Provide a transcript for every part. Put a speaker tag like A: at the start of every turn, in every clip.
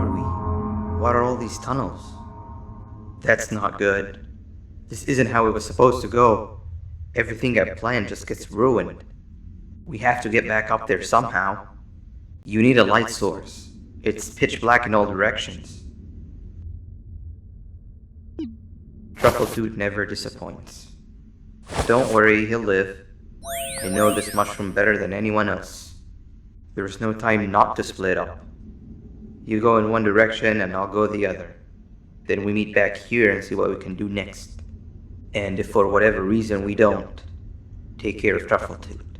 A: are we? What are all these tunnels? That's not good. This isn't how it was supposed to go. Everything I planned just gets ruined. We have to get back up there somehow. You need a light source. It's pitch black in all directions. Truffletooth never disappoints. Don't worry, he'll live. I know this mushroom better than anyone else. There's no time not to split up. You go in one direction and I'll go the other. Then we meet back here and see what we can do next. And if for whatever reason we don't, take care of Truffletooth.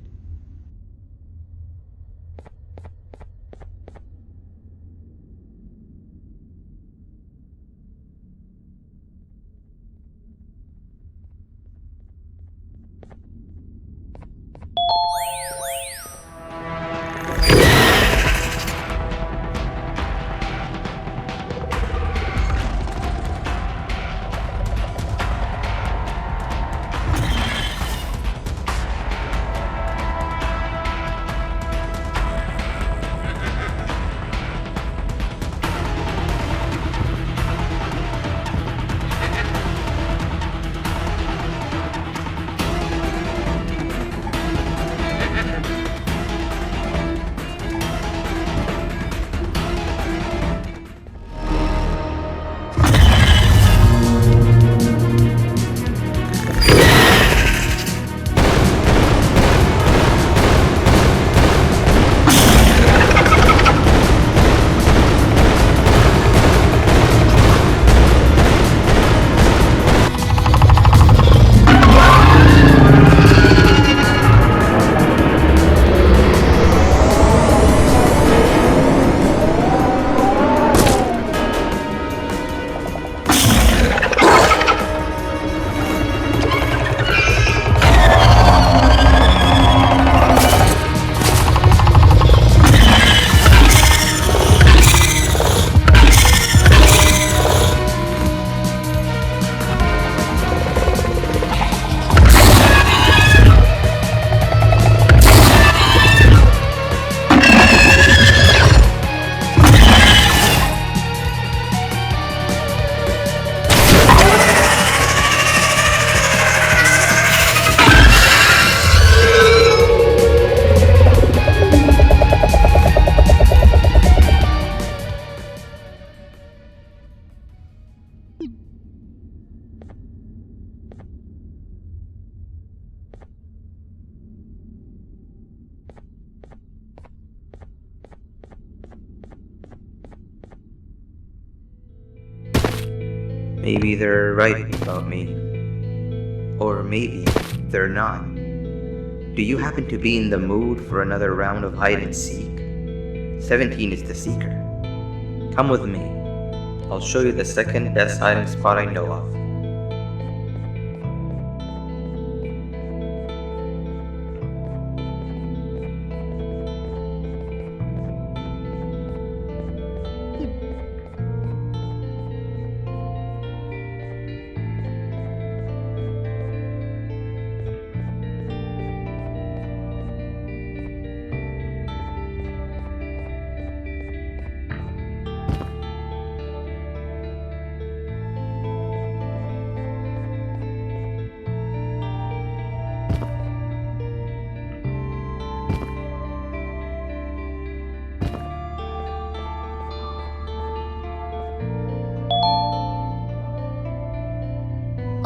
A: Maybe they're right about me. Or maybe they're not. Do you happen to be in the mood for another round of hide and seek? 17 is the seeker. Come with me. I'll show you the second best hiding spot I know of.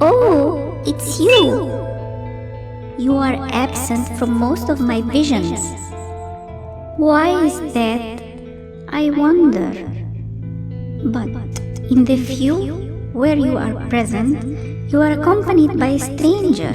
B: Oh, it's you! You are absent from most of my visions. Why is that? I wonder. But in the few where you are present, you are accompanied by a stranger.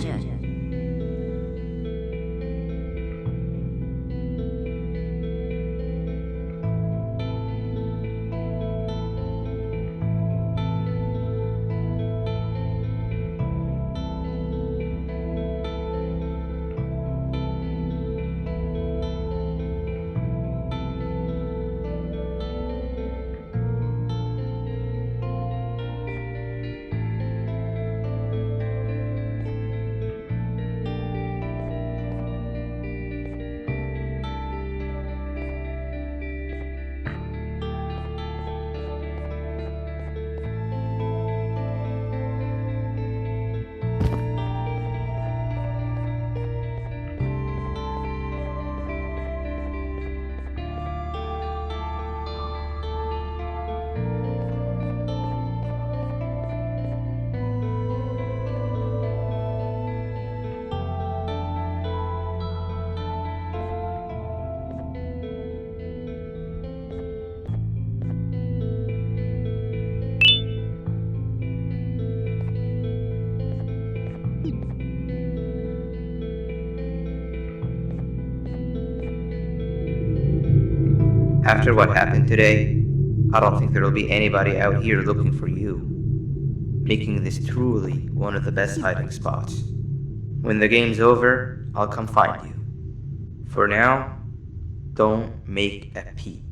A: After what happened today, I don't think there'll be anybody out here looking for you, making this truly one of the best hiding spots. When the game's over, I'll come find you. For now, don't make a peep.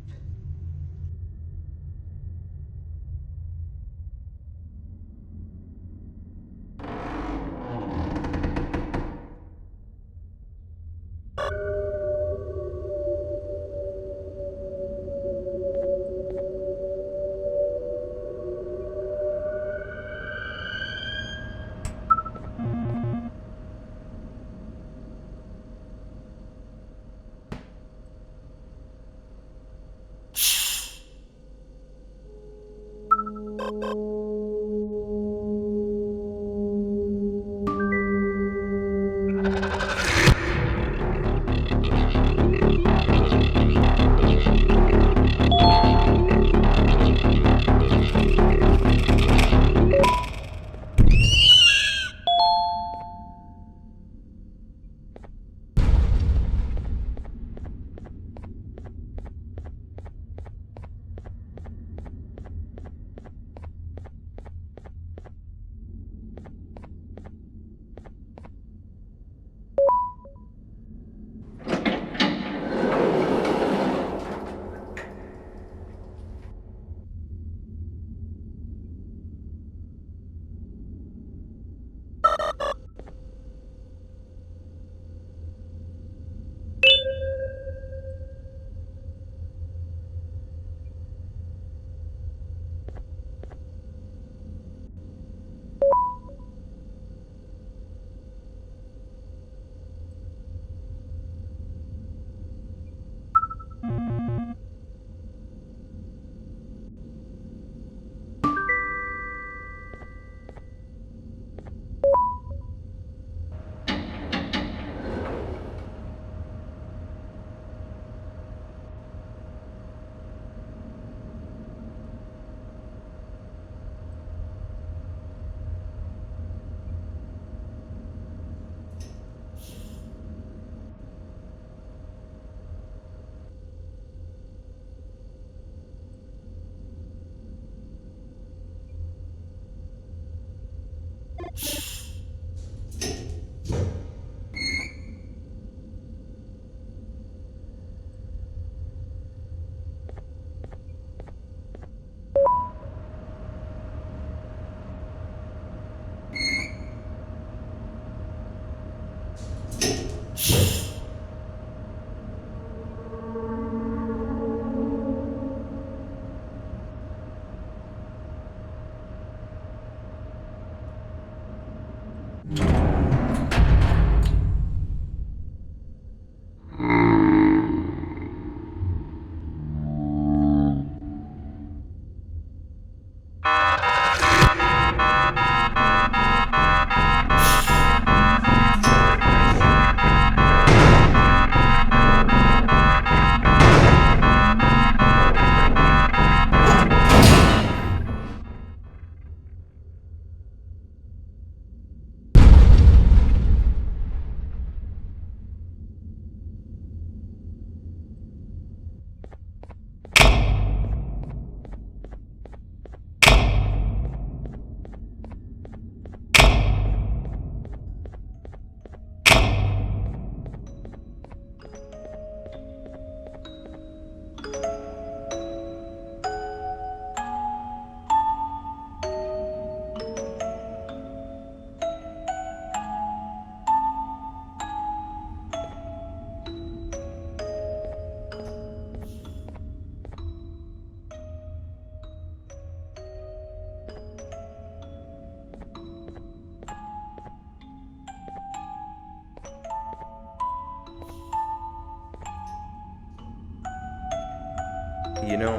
A: You know,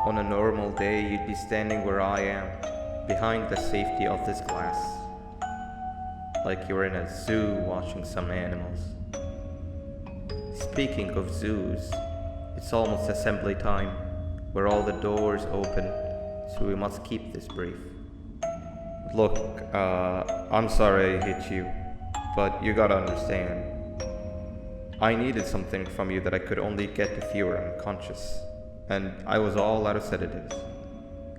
A: on a normal day, you'd be standing where I am, behind the safety of this glass. Like you're in a zoo watching some animals. Speaking of zoos, it's almost assembly time, where all the doors open, so we must keep this brief. Look, I'm sorry I hit you, but you gotta understand. I needed something from you that I could only get if you were unconscious. and I was all out of sedatives.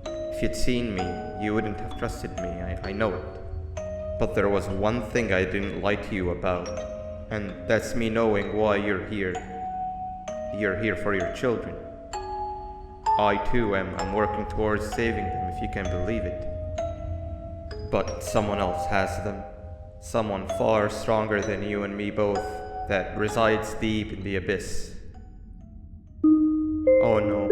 A: If you'd seen me, you wouldn't have trusted me, I know it. But there was one thing I didn't lie to you about, and that's me knowing why you're here. You're here for your children. I too am working towards saving them, if you can believe it. But someone else has them. Someone far stronger than you and me both, that resides deep in the abyss. Oh no,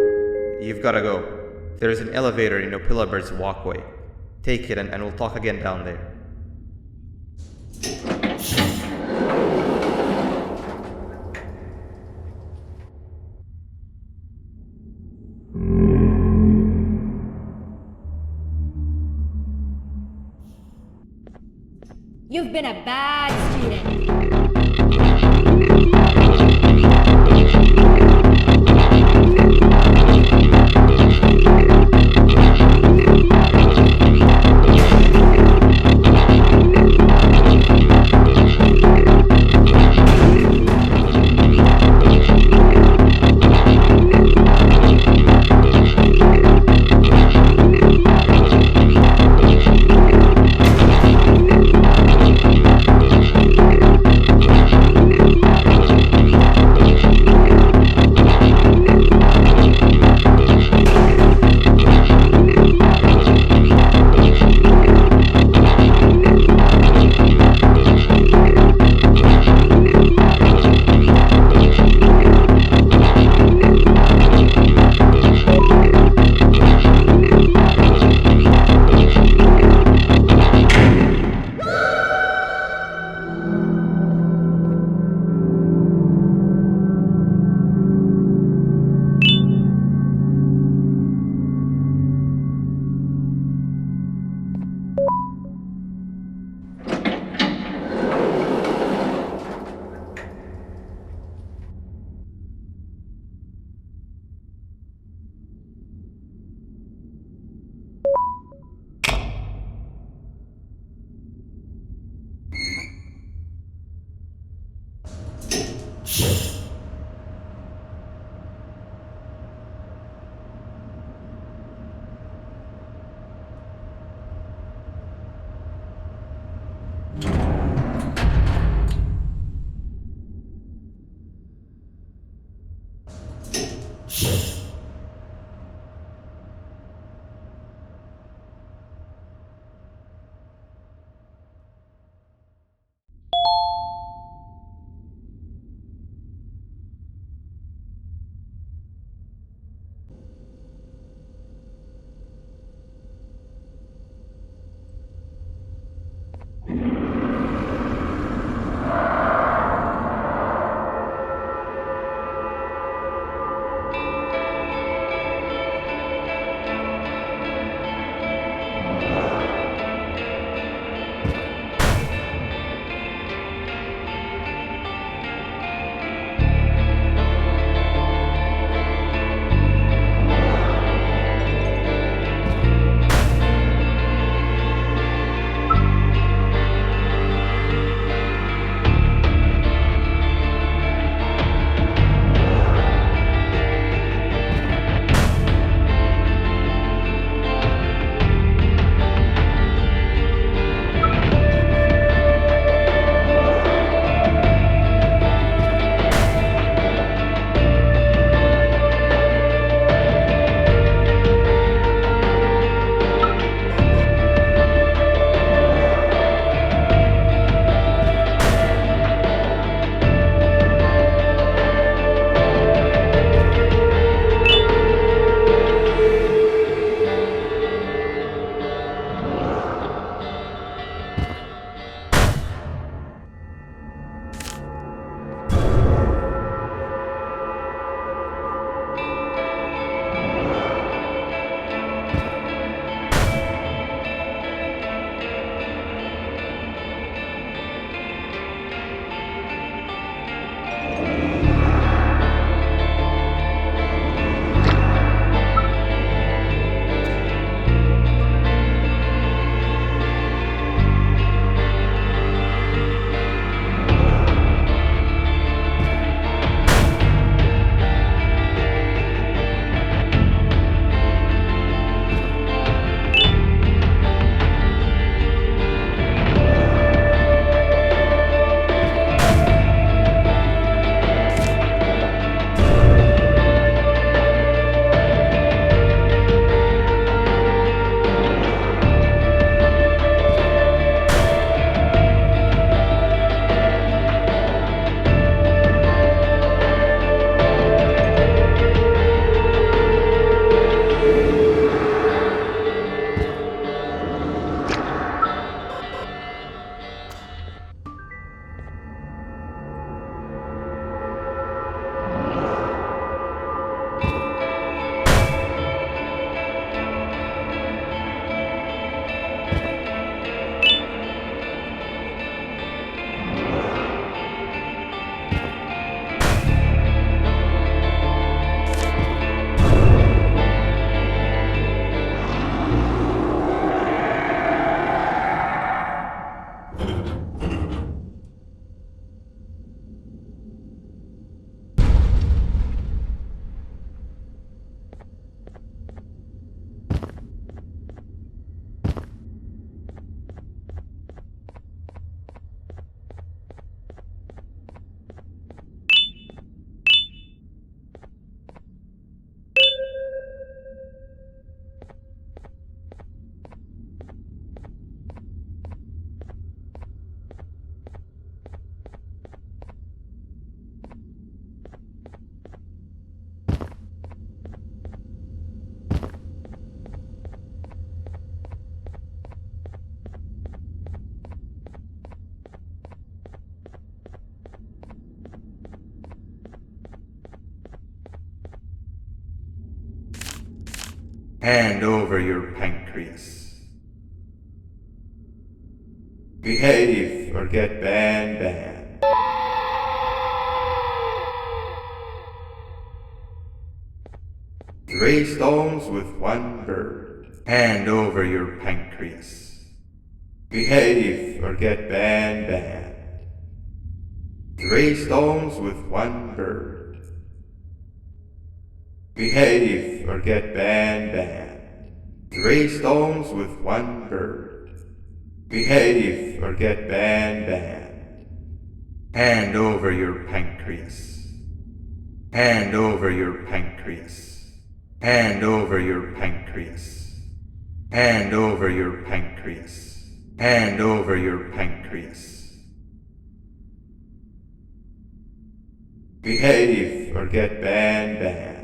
A: you've gotta go. There's an elevator in Opillabird's walkway. Take it and we'll talk again down there.
C: You've been a bad student.
D: Hand over your pancreas. Behave or get Banban. Three stones with one bird. Hand over your pancreas. Behave or get Banban. Three stones with one bird. Behave or get Banban. Three stones with one bird. Behave or get Banban. Hand over your pancreas. Hand over your pancreas. Hand over your pancreas. Hand over your pancreas. Hand over your pancreas. Behave or get Banban.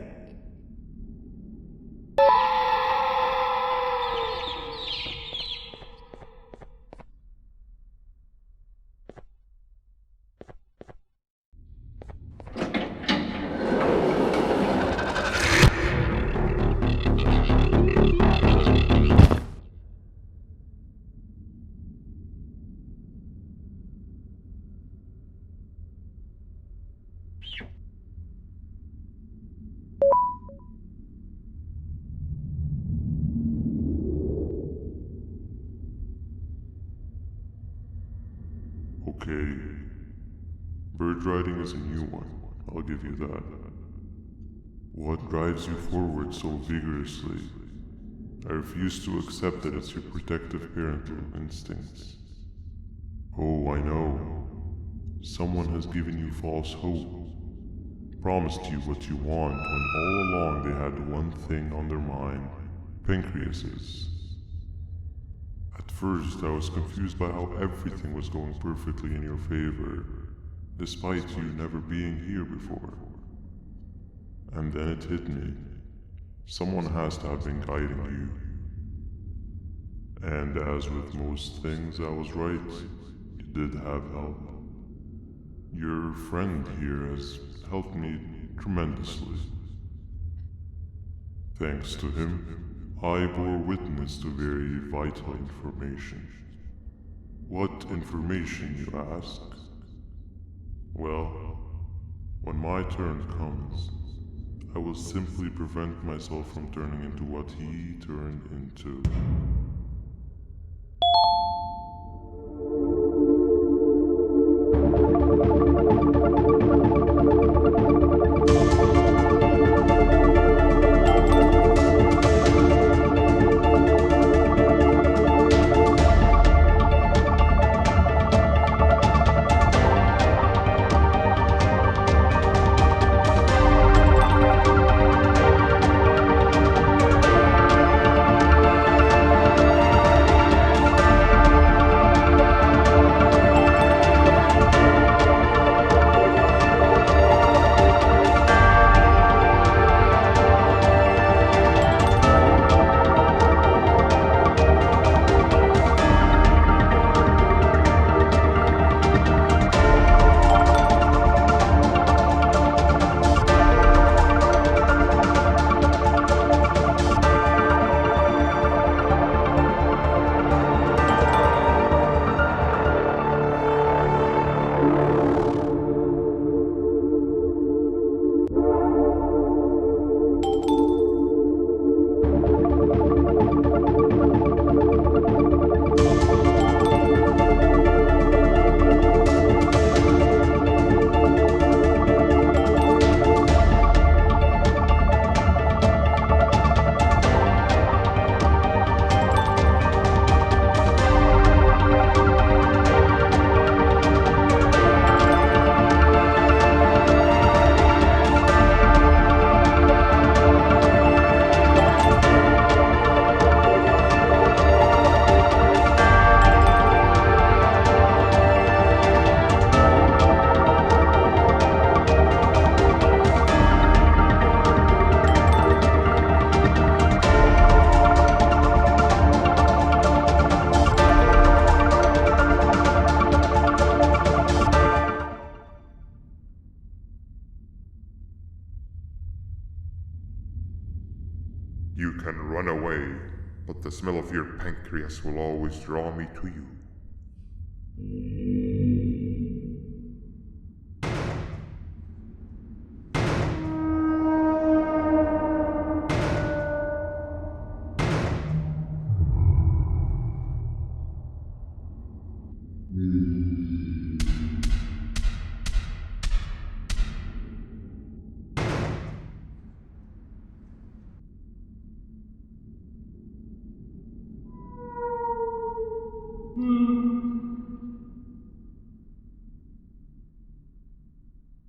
E: Okay. Bird riding is a new one, I'll give you that. What drives you forward so vigorously? I refuse to accept that it's your protective parental instincts. Oh, I know. Someone has given you false hope. Promised you what you want when all along they had one thing on their mind. Pancreases. At first, I was confused by how everything was going perfectly in your favor, despite you never being here before. And then it hit me. Someone has to have been guiding you. And as with most things, I was right. You did have help. Your friend here has helped me tremendously. Thanks to him, I bore witness to very vital information. What information, you ask? Well, when my turn comes, I will simply prevent myself from turning into what he turned into. You can run away, but the smell of your pancreas will always draw me to you.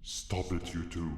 E: Stop it, you two.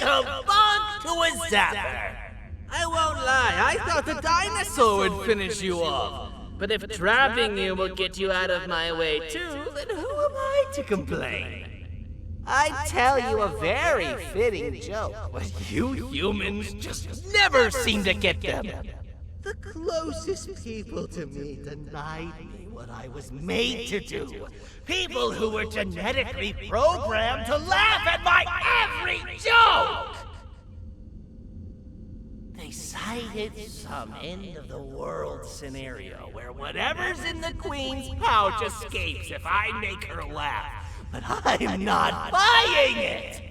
F: welcome back to a zapper. I won't lie, I thought the dinosaur would finish you off. But if trapping you will get you out of my way too, then who am I to complain? I tell you a very fitting joke, but you humans just never seem to get them. The closest people to me denied me what I was made to do. People who were genetically programmed to laugh at my every joke! They cited some end-of-the-world scenario where whatever's in the Queen's pouch escapes if I make her laugh. But I'm not buying it!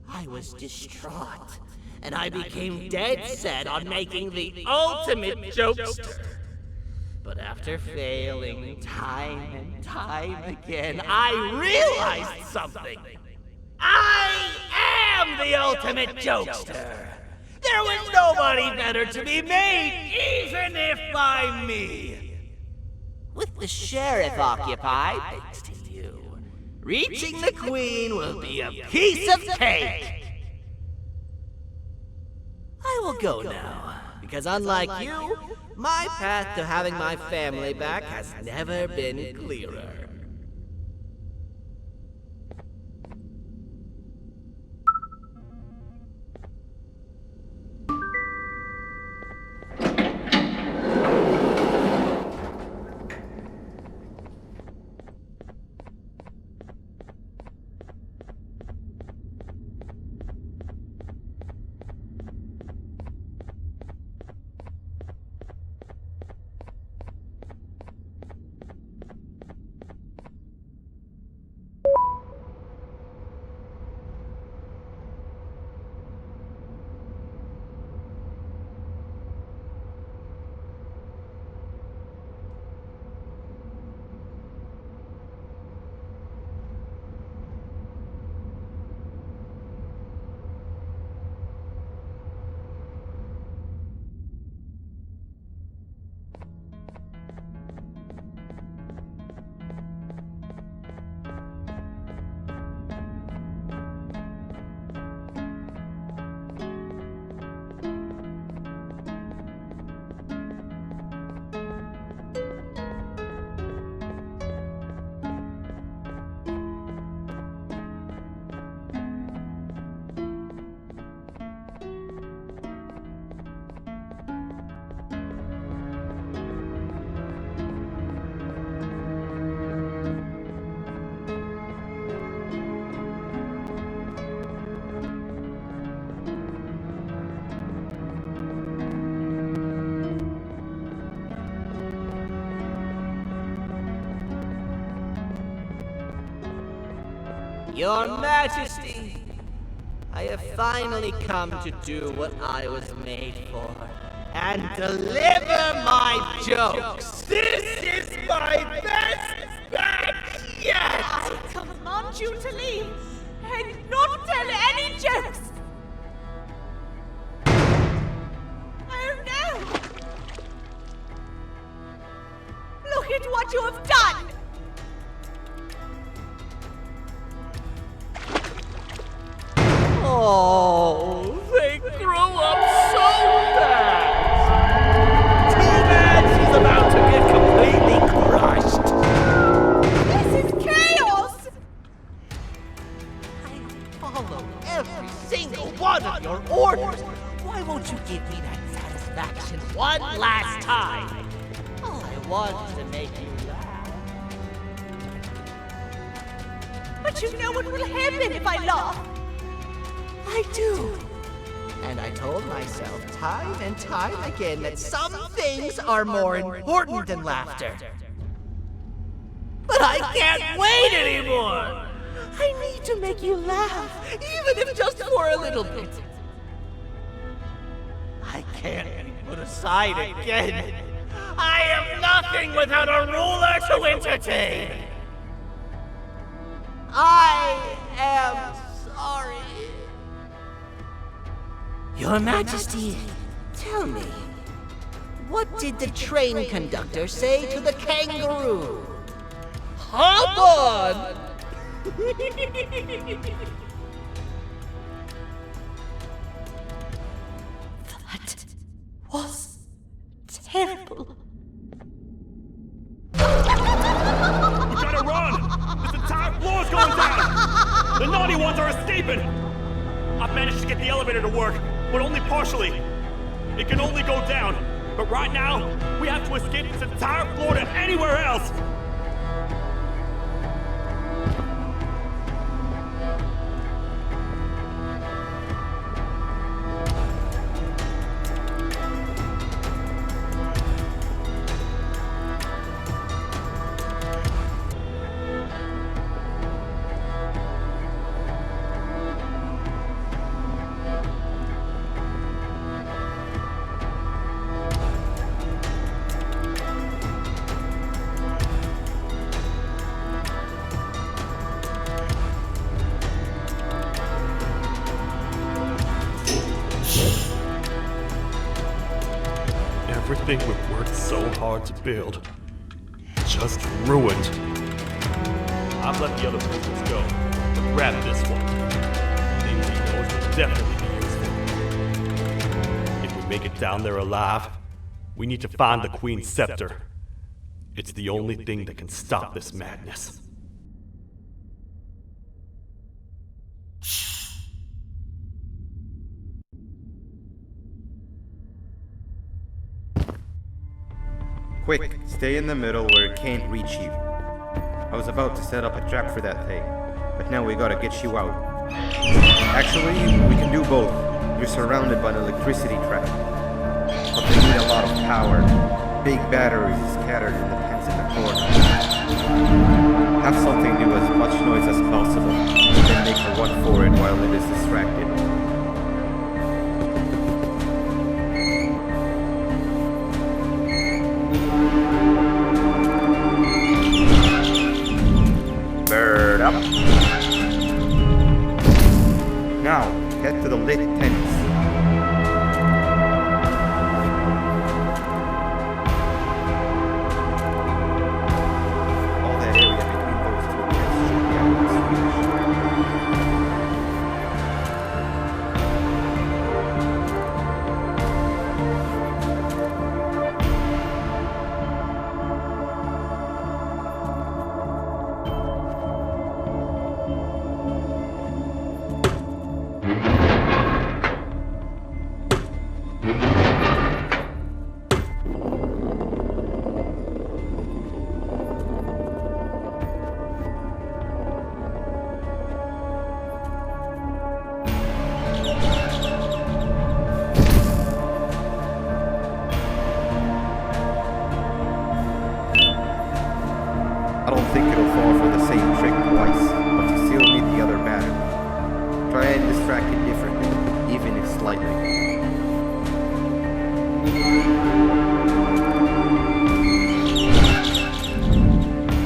F: I was distraught, and I became dead set on making the ultimate jokester. But after failing time and time again, I realized something. I am the ultimate jokester! There was nobody better to be made, even if by me! With the sheriff occupied, thanks to you, reaching the Queen will be a piece of cake! I will go now, because unlike you, my path to having my family back has never been clearer. Your Majesty, I have finally come to do what I was made for, and deliver my jokes. This is my best back yet!
C: I command you to leave and not tell any jokes! Oh no! Look at what you have done!
F: Oh, they grew up so fast! Too bad she's about to get completely crushed!
C: This is chaos!
F: I follow every single one of your orders! Why won't you give me that satisfaction one last time? All I want is to make you laugh.
C: But you know what will happen if I laugh?
F: I do. And I told myself time and time again that some things are more important than laughter. But I can't wait anymore! I need to make you laugh, even if just for a little bit. I can't be put aside again. I am nothing without a ruler to entertain. I am sorry. Your Majesty, tell me, what did the train conductor say to the kangaroo? Hop on!
G: going down! The naughty ones are escaping! I've managed to get the elevator to work, but only partially. It can only go down. But right now, we have to escape this entire floor to anywhere else! Everything we've worked so hard to build, just ruined. I've let the other pieces go, but grab this one. Things he knows will definitely be useful. If we make it down there alive, we need to find the Queen's scepter. It's the only thing that can stop this madness.
A: Quick, stay in the middle where it can't reach you. I was about to set up a trap for that thing, but now we gotta get you out. Actually, we can do both. You're surrounded by an electricity trap. But they need a lot of power. Big batteries scattered in the pens in the corner. Have something do as much noise as possible, then make her run for it while it is distracted. Bird up. Now, head to the lit tents. All that area between those two tents should be out of I don't think it'll fall for the same trick twice, but you still need the other battery. Try and distract it differently, even if slightly.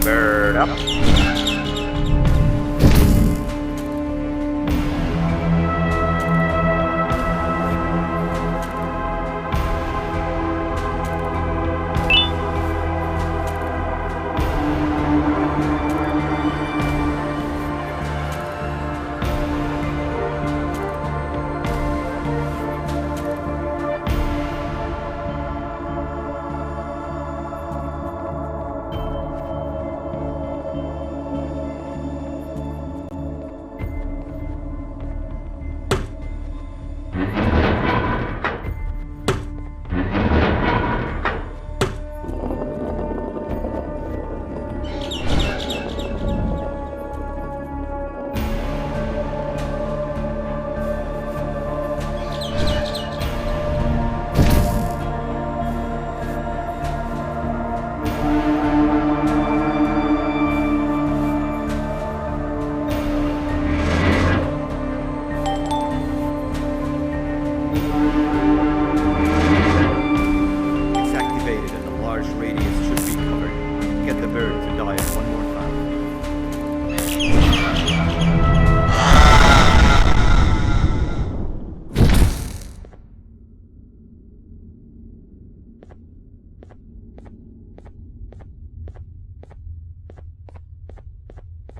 A: Bird up.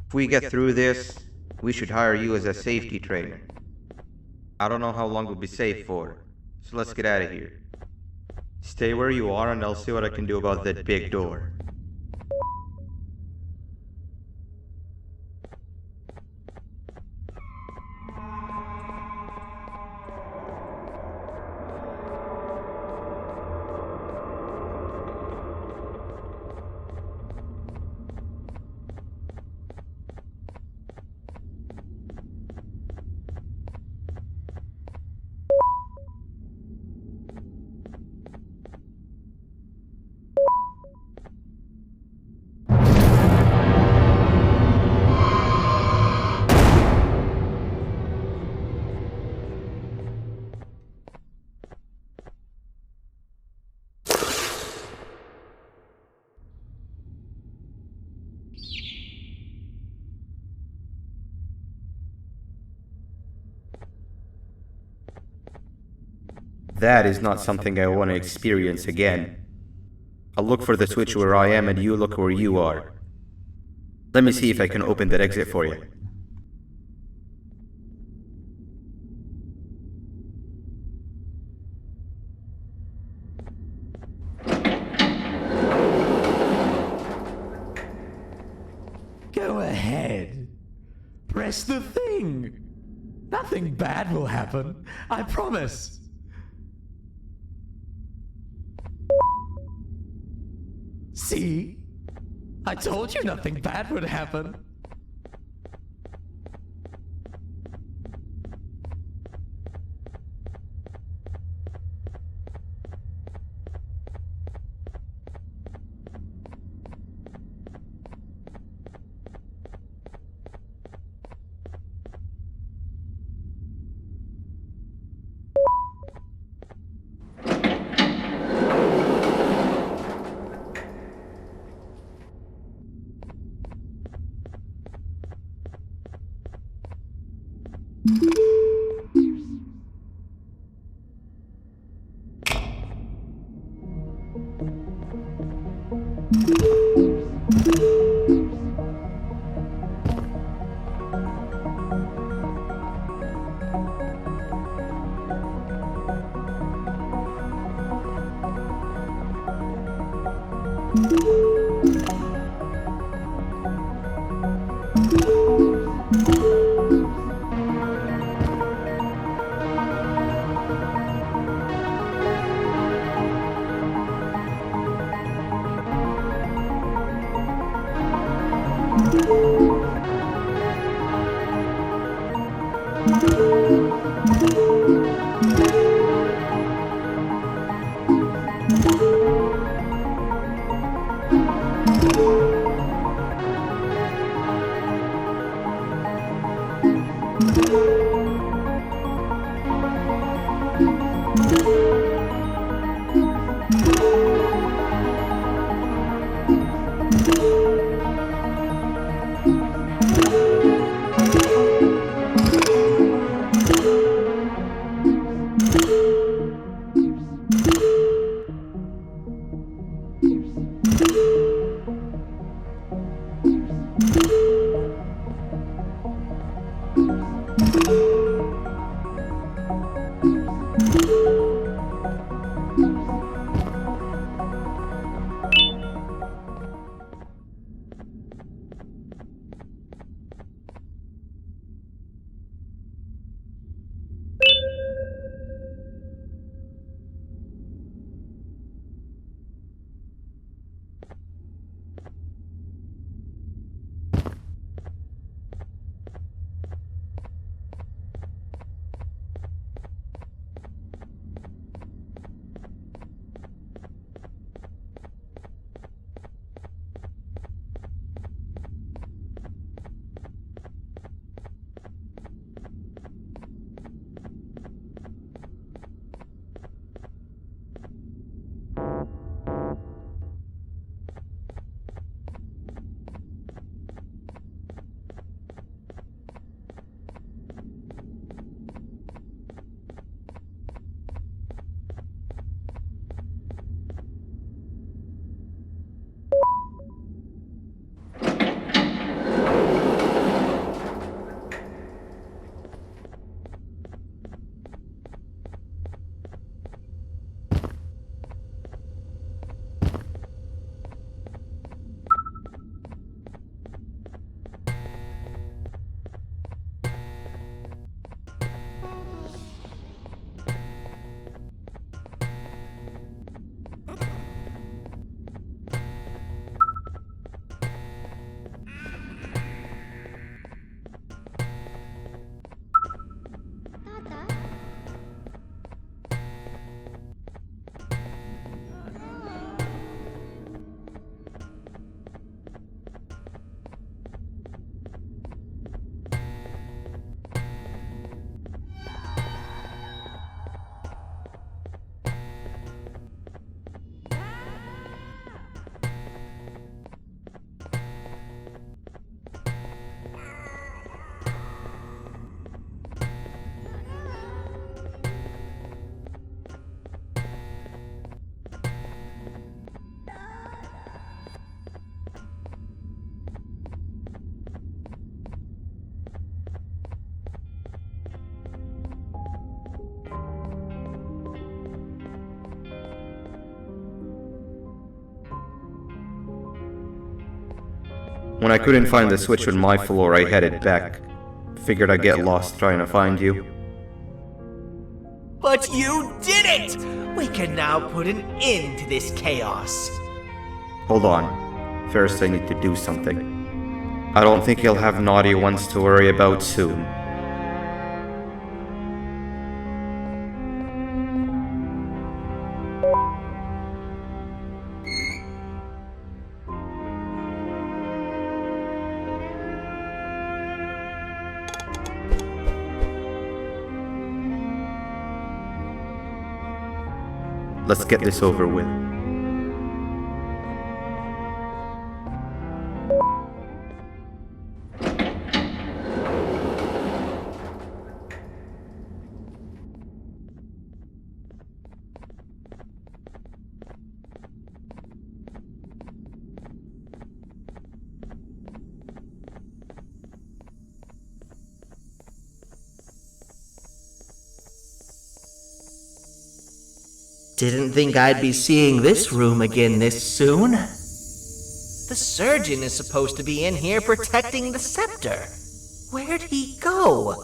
A: If we get through this, we should hire you as a safety trainer. I don't know how long we'll be safe for, so let's get out of here. Stay where you are and I'll see what I can do about that big door. That is not something I want to experience again. I'll look for the switch where I am and you look where you are. Let me see if I can open that exit for you.
H: Go ahead. Press the thing. Nothing bad will happen. I promise. See? I told you nothing bad would happen.
A: When I couldn't find the switch on my floor, I headed back. Figured I'd get lost trying to find you.
F: But you did it! We can now put an end to this chaos.
A: Hold on. First I need to do something. I don't think you'll have naughty ones to worry about soon. Let's get this over with.
F: Didn't think I'd be seeing this room again this soon. The surgeon is supposed to be in here protecting the scepter. Where'd he go?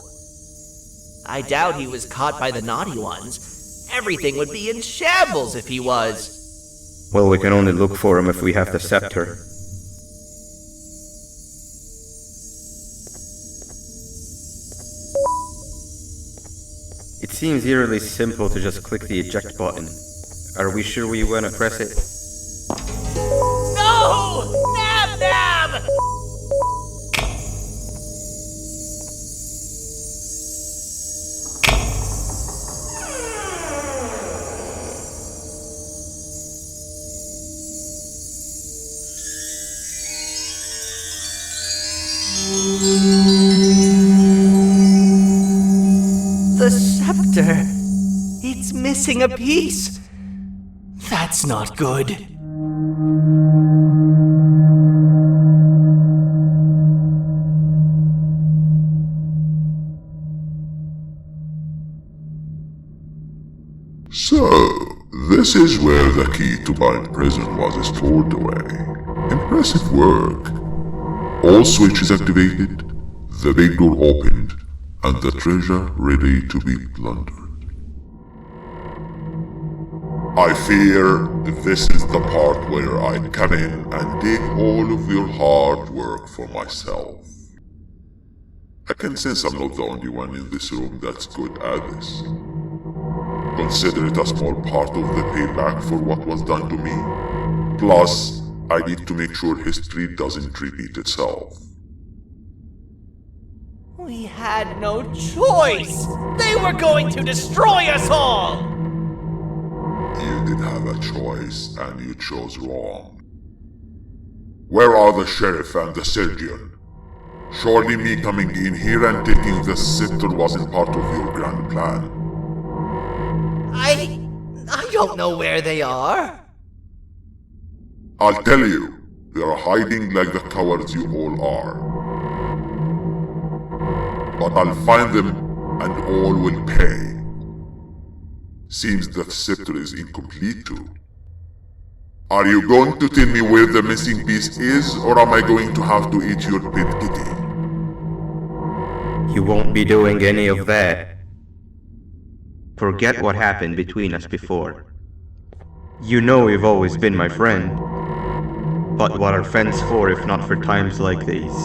F: I doubt he was caught by the naughty ones. Everything would be in shambles if he was.
A: Well, we can only look for him if we have the scepter. It seems eerily simple to just click the eject button. Are we sure we want to press it?
F: No! Nabnab! The scepter. It's missing a piece. That's not good.
I: So, this is where the key to my prison was stored away. Impressive work. All switches activated, the big door opened, and the treasure ready to be plundered. I fear this is the part where I come in and take all of your hard work for myself. I can sense I'm not the only one in this room that's good at this. Consider it a small part of the payback for what was done to me. Plus, I need to make sure history doesn't repeat itself.
F: We had no choice! They were going to destroy us all!
I: You did have a choice, and you chose wrong. Where are the sheriff and the surgeon? Surely me coming in here and taking the scepter wasn't part of your grand plan.
F: I don't know where they are.
I: I'll tell you, they are hiding like the cowards you all are. But I'll find them, and all will pay. Seems that scepter is incomplete too. Are you going to tell me where the missing piece is, or am I going to have to eat your pet kitty?
A: You won't be doing any of that. Forget what happened between us before. You know you've always been my friend. But what are friends for if not for times like these?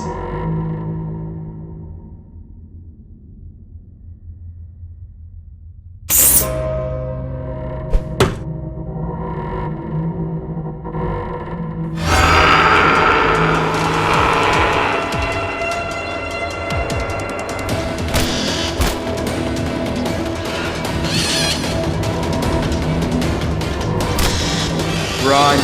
A: Run!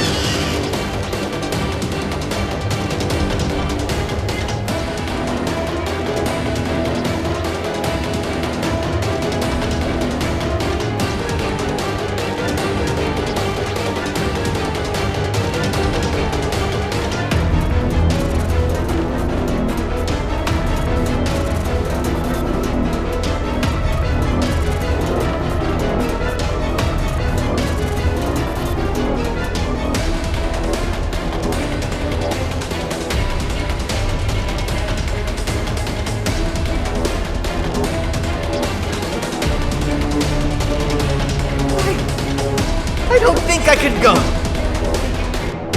F: second ago!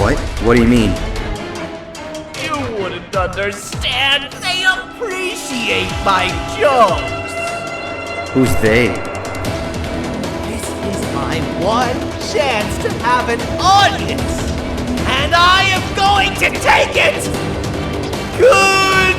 A: What? What do you mean?
F: You wouldn't understand. They appreciate my jokes.
A: Who's they?
F: This is my one chance to have an audience. And I am going to take it! Goodbye!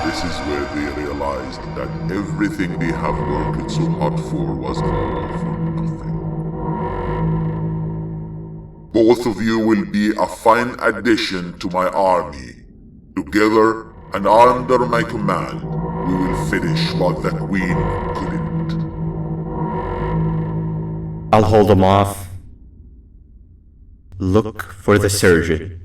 I: This is where they realized that everything they have worked so hard for was all for nothing. Both of you will be a fine addition to my army. Together and under my command, we will finish what the Queen couldn't.
A: I'll hold them off. Look for the surgeon.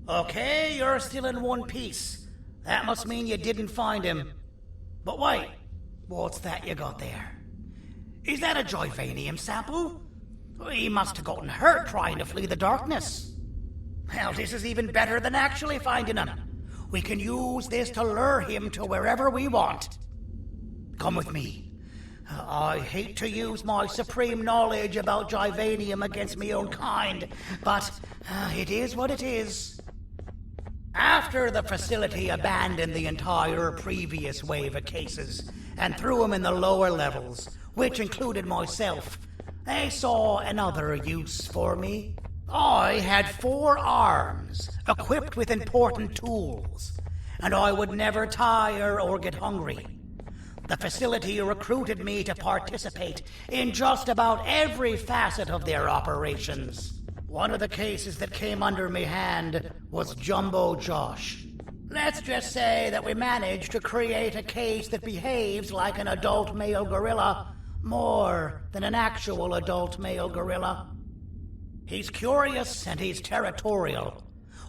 F: Okay, you're still in one piece. That must mean you didn't find him. But wait, what's that you got there? Is that a Joyvanium sample? He must have gotten hurt trying to flee the darkness. Well, this is even better than actually finding him. We can use this to lure him to wherever we want. Come with me. I hate to use my supreme knowledge about Joyvanium against my own kind, but it is what it is. After the facility abandoned the entire previous wave of cases and threw them in the lower levels, which included myself, they saw another use for me. I had 4 arms, equipped with important tools, and I would never tire or get hungry. The facility recruited me to participate in just about every facet of their operations. One of the cases that came under me hand was Jumbo Josh. Let's just say that we managed to create a case that behaves like an adult male gorilla, more than an actual adult male gorilla. He's curious and he's territorial.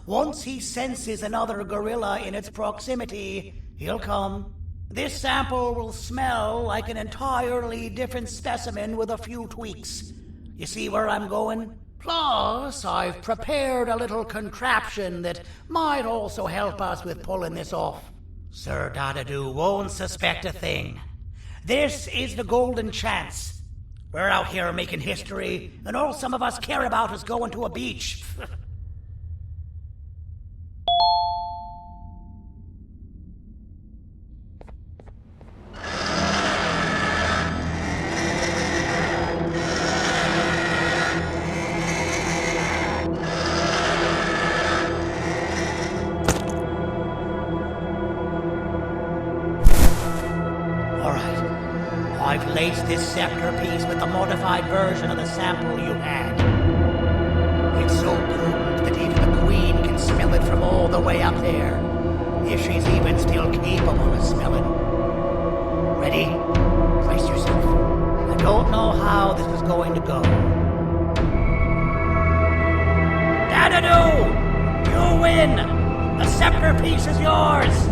F: Once he senses another gorilla in its proximity, he'll come.
J: This sample will smell like an entirely different specimen with a few tweaks. You see where I'm going? Plus, I've prepared a little contraption that might also help us with pulling this off. Sir Danidoo won't suspect a thing. This is the golden chance. We're out here making history, and all some of us care about is going to a beach. I've laced this scepter piece with the modified version of the sample you had. It's so potent that even the Queen can smell it from all the way up there, if she's even still capable of smelling. Ready? Brace yourself. I don't know how this is going to go. Danidoo! You win! The scepter piece is yours!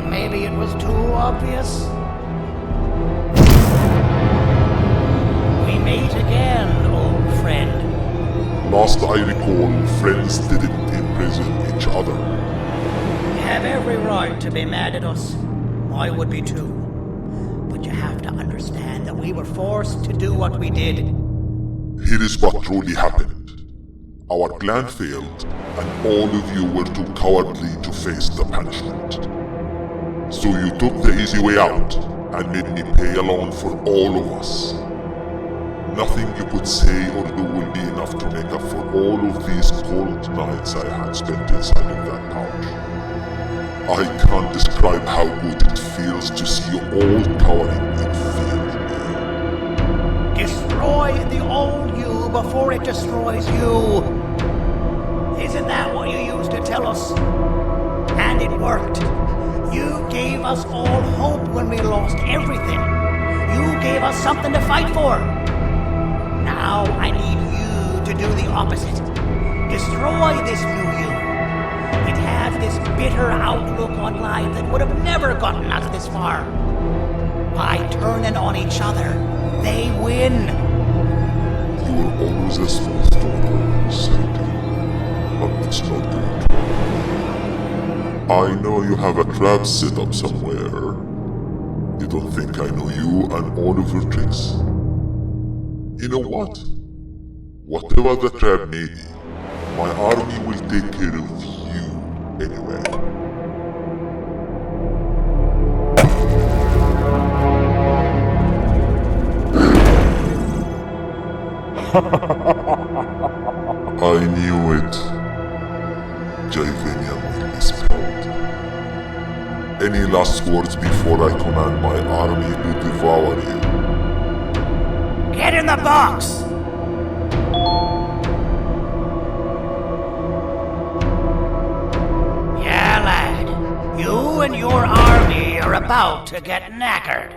J: Maybe it was too obvious. We meet again, old friend.
I: Last I recall, friends didn't imprison each other.
J: You have every right to be mad at us. I would be too. But you have to understand that we were forced to do what we did.
I: Here is what truly happened. Our plan failed, and all of you were too cowardly to face the punishment. So you took the easy way out, and made me pay alone for all of us. Nothing you could say or do will be enough to make up for all of these cold nights I had spent inside of that pouch. I can't describe how good it feels to see you all cowering in fear.
J: Destroy the old you before it destroys you. Isn't that what you used to tell us? And it worked. You gave us all hope when we lost everything. You gave us something to fight for. Now I need you to do the opposite. Destroy this new you. It has this bitter outlook on life that would have never gotten us this far. By turning on each other, they win.
I: You were always a small storm, Sadie. But it's not good. I know you have a trap set up somewhere. You don't think I know you and all of your tricks? You know what? Whatever the trap may be, my army will take care of you anyway. I knew it. Javanian will be proud. Any last words before I command my army to devour you?
J: Get in the box! Yeah, lad. You and your army are about to get knackered.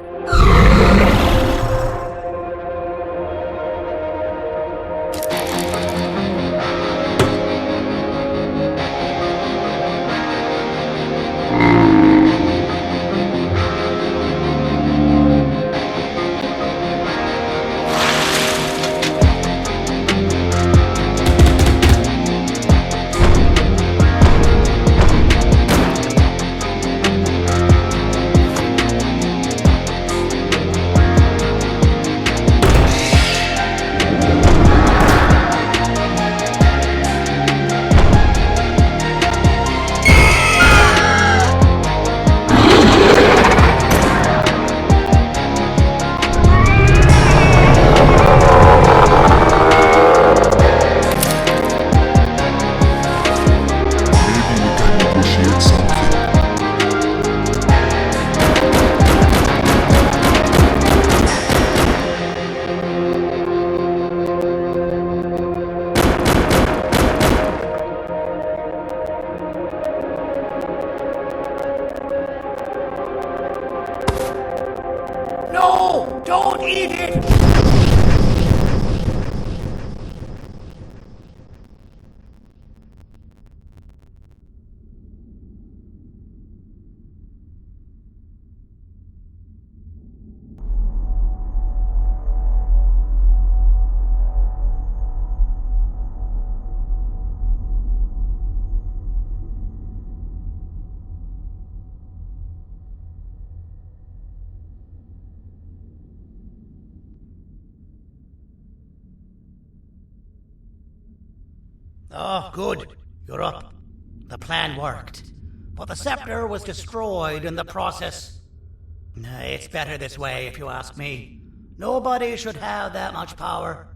J: Oh, good. You're up. The plan worked. But the scepter was destroyed in the process. It's better this way, if you ask me. Nobody should have that much power.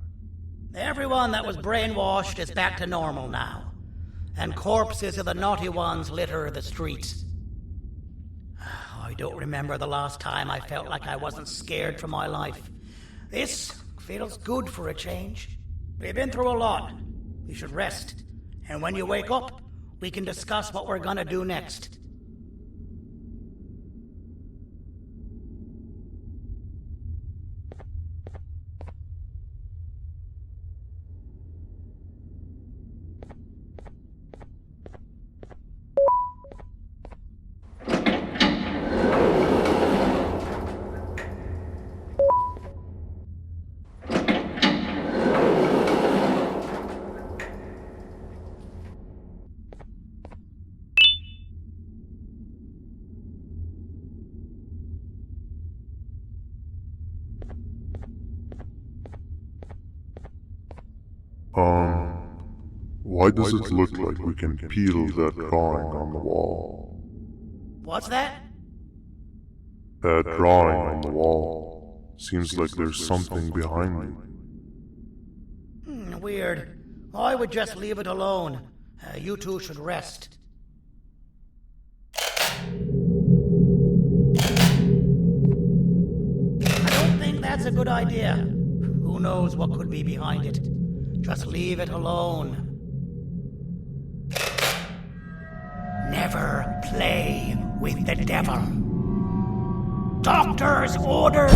J: Everyone that was brainwashed is back to normal now. And corpses of the naughty ones litter the streets. I don't remember the last time I felt like I wasn't scared for my life. This feels good for a change. We've been through a lot. You should rest. And when you wake up, we can discuss what we're gonna do next.
E: Why does it look like we can peel that drawing on the wall?
J: What's that?
E: That drawing on the wall. Seems like there's something behind it.
J: Weird. I would just leave it alone. You two should rest. I don't think that's a good idea. Who knows what could be behind it? Just leave it alone. Never play with the devil. Doctor's orders!